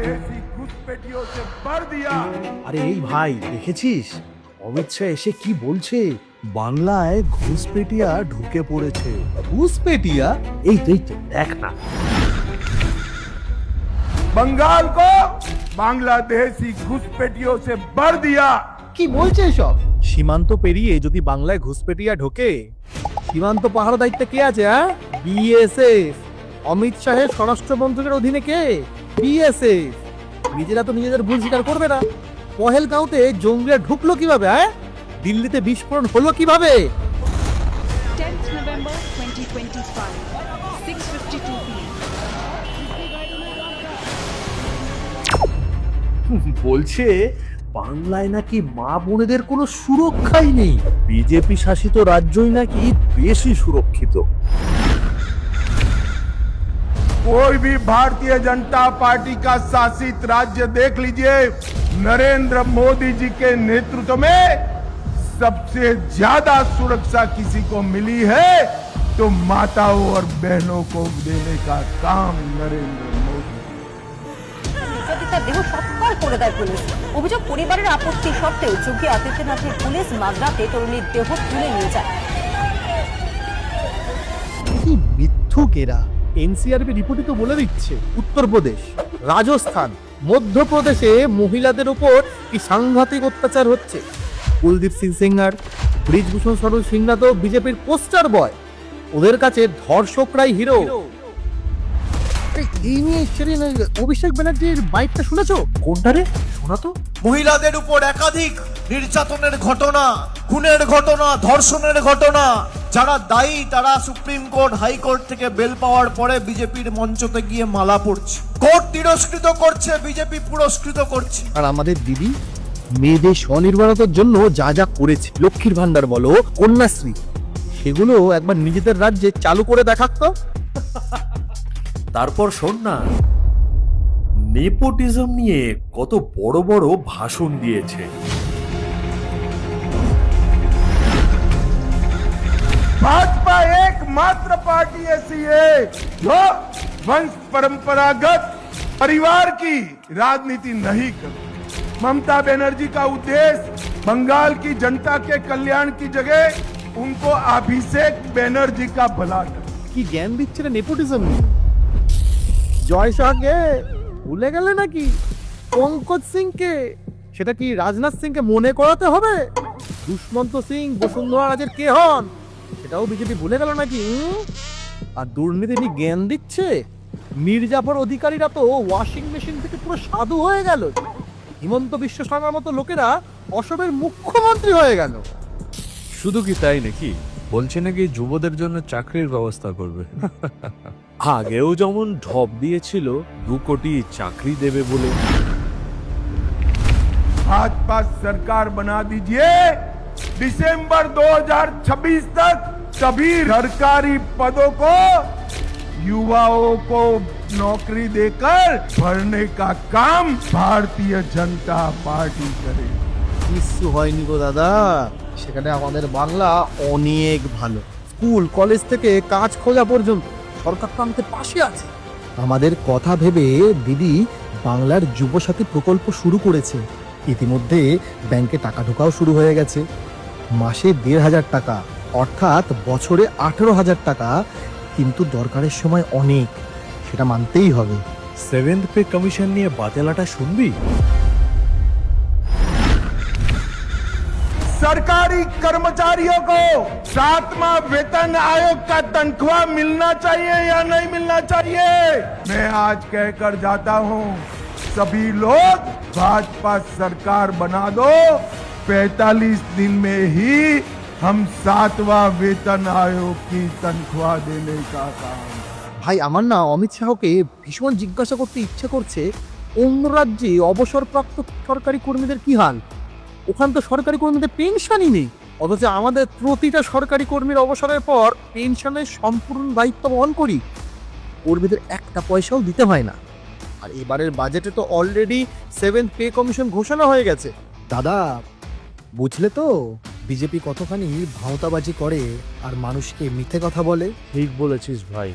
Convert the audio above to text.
बांग्लादेशी घुसपैठियों से भर दिया। আরে এই ভাই দেখেছিস অমিত শাহ এসে কি বলছে? বাংলায় ঘুষপেটিয়া ঢুকে পড়েছে। ঘুষপেটিয়া? এই তো দেখ না। बंगाल को बांग्लादेशी घुसपैठियों से भर दिया। কি বলছে এসব? সীমান্ত পেরিয়ে যদি বাংলায় ঘুষপেটিয়া ঢোকে, সীমান্ত পাহারা দায়িত্বে কে আছে? বিএসএফ। অমিত শাহের স্বরাষ্ট্রমন্ত্রকের অধীনে কে? বিএসএফ। নিজেরা তো নিজেদের ভুল স্বীকার করবে না। পহেলগাঁওতে জঙ্গিরা ঢুকলো কিভাবে? দিল্লিতে বিস্ফোরণ হলো কিভাবে? 10th November 2025, 6:52 p.m. বলছে বাংলায় নাকি মা বোনেদের কোনো সুরক্ষাই নেই, বিজেপি শাসিত রাজ্যই নাকি বেশি সুরক্ষিত। कोई भी भारतीय जनता पार्टी का शासित राज्य देख लीजिए, नरेंद्र मोदी जी के नेतृत्व में सबसे ज्यादा सुरक्षा किसी को मिली है तो माताओं और बहनों को देने का काम नरेंद्र मोदी। নির্যাতিতার দেহ সৎকার করে দেয় পুলিশ। অভিযোগ পরিবারের আপত্তি সত্ত্বেও যোগী আদিত্যনাথের পুলিশ মাঝরাতে তরুণীর দেহ তুলে নিয়ে যায়। কি মিথ্যুকেরা! এনসিআরবি রিপোর্টে তো বলে দিচ্ছে উত্তরপ্রদেশ, রাজস্থান, মধ্যপ্রদেশে মহিলাদের উপর কি সাংঘাতিক অত্যাচার হচ্ছে। কুলদীপ সিং সিংহার, ব্রিজভূষণ সরণ সিংরা তো বিজেপির পোস্টার বয়, ওদের কাছে ধর্ষকরাই হিরো। এই নিয়ে সেদিন অভিষেক ব্যানার্জির বাইকটা শুনেছো? কোনটা রে? শোনা তো। মহিলাদের উপর একাধিক নির্যাতনের ঘটনা, খুনের ঘটনা, ধর্ষণের ঘটনা, যারা দায়ী তারা সুপ্রিম কোর্ট, হাইকোর্ট থেকে বেল পাওয়ার পরে বিজেপির মঞ্চতে গিয়ে মালা পড়ছে। কোর্ট তিরস্কৃত করছে, বিজেপি পুরস্কৃত করছে। আর আমাদের দিদি মেয়েদের স্বনির্ভরতার জন্য যা যা করেছে, লক্ষ্মীর ভান্ডার বলো, কন্যাশ্রী, সেগুলো একবার নিজেদের রাজ্যে চালু করে দেখাক তো। তারপর শোন না, নেপোটিজম নিয়ে কত বড় বড় ভাষণ দিয়েছে। भाजपा एकमात्र पार्टी ऐसी है जो वंश परंपरागत परिवार की राजनीति नहीं करती। ममता बनर्जी का उद्देश्य बंगाल की जनता के कल्याण की जगह उनको अभिषेक बनर्जी का भला करना। কি জ্ঞান দিচ্ছে রে নেপোটিজম নিয়ে? জয় শাহকে ভুলে গেলে নাকি? পঙ্কজ সিংকে, সেটা কি রাজনাথ সিংকে মনে করাতে হবে? দুষ্মন্ত সিং বসুন্ধরা রাজের কে হন সেটাও বিজেপি ভুলে গেল নাকি? আর দুর্নীতি নিয়ে জ্ঞান দিচ্ছে। মির্জাফর অধিকারীরা তো ওয়াশিং মেশিন থেকে পুরো সাধু হয়ে গেল। হিমন্ত বিশ্ব শর্মার মতো লোকেরা অসমের মুখ্যমন্ত্রী হয়ে গেল। শুধু কি তাই নাকি, বলছে নাকি যুবদের জন্য চাকরির ব্যবস্থা করবে। আগেও যেমন ঢপ দিয়েছিল 2 কোটি চাকরি দেবে বলে। भाजपा सरकार बना दीजिए दिसंबर 2026 तक सभी सरकारी पदों को युवाओं को नौकरी देकर भरने का काम भारतीय जनता पार्टी करेगी। কিছু হয়নি গো দাদা, সেখানে আমাদের বাংলা অনেক ভালো। স্কুল কলেজ থেকে কাজ খোঁজা পর্যন্ত সরকার তো আমাদের পাশে আছে। আমাদের কথা ভেবে দিদি বাংলার যুবসাথী প্রকল্প শুরু করেছে। ইতিমধ্যে ব্যাংকে টাকা ঢোকাও শুরু হয়ে গেছে। মাসে 1,500 টাকা, অর্থাৎ বছরে 18,000 টাকা। কিন্তু দরকারের সময় অনেক, সেটা মানতেই হবে। 7th পে কমিশন নিয়ে বাতেলাটা শুনবি? सरकारी कर्मचारियों को 7वां वेतन आयोग का तनख्वाह मिलना चाहिए या नहीं मिलना चाहिए? मैं आज कहकर जाता हूं, सभी लोग भाजपा सरकार बना दो, 45 दिन में ही हम 7वां वेतन आयोग की तनख्वाह देने का काम। ভাই আমার না অমিত শাহকে ভীষণ জিজ্ঞাসা করতে ইচ্ছে করছে, অন্য রাজ্যে অবসরপ্রাপ্ত সরকারি কর্মীদের কি হাল? ওখানে তো সরকারি কর্মীদের পেনশনই নেই, অথচ আমাদের প্রতিটা সরকারি কর্মীর অবসরের পর পেনশনের সম্পূর্ণ দায়িত্ব বহন করি। কর্মীদের একটা পয়সাও দিতে হয় না। আর এবারের বাজেটে তো অলরেডি 7th পে কমিশন ঘোষণা হয়ে গেছে। দাদা বুঝলে তো বিজেপি কতখানি ভাওতাবাজি করে আর মানুষকে মিথ্যে কথা বলে। ঠিক বলেছিস ভাই।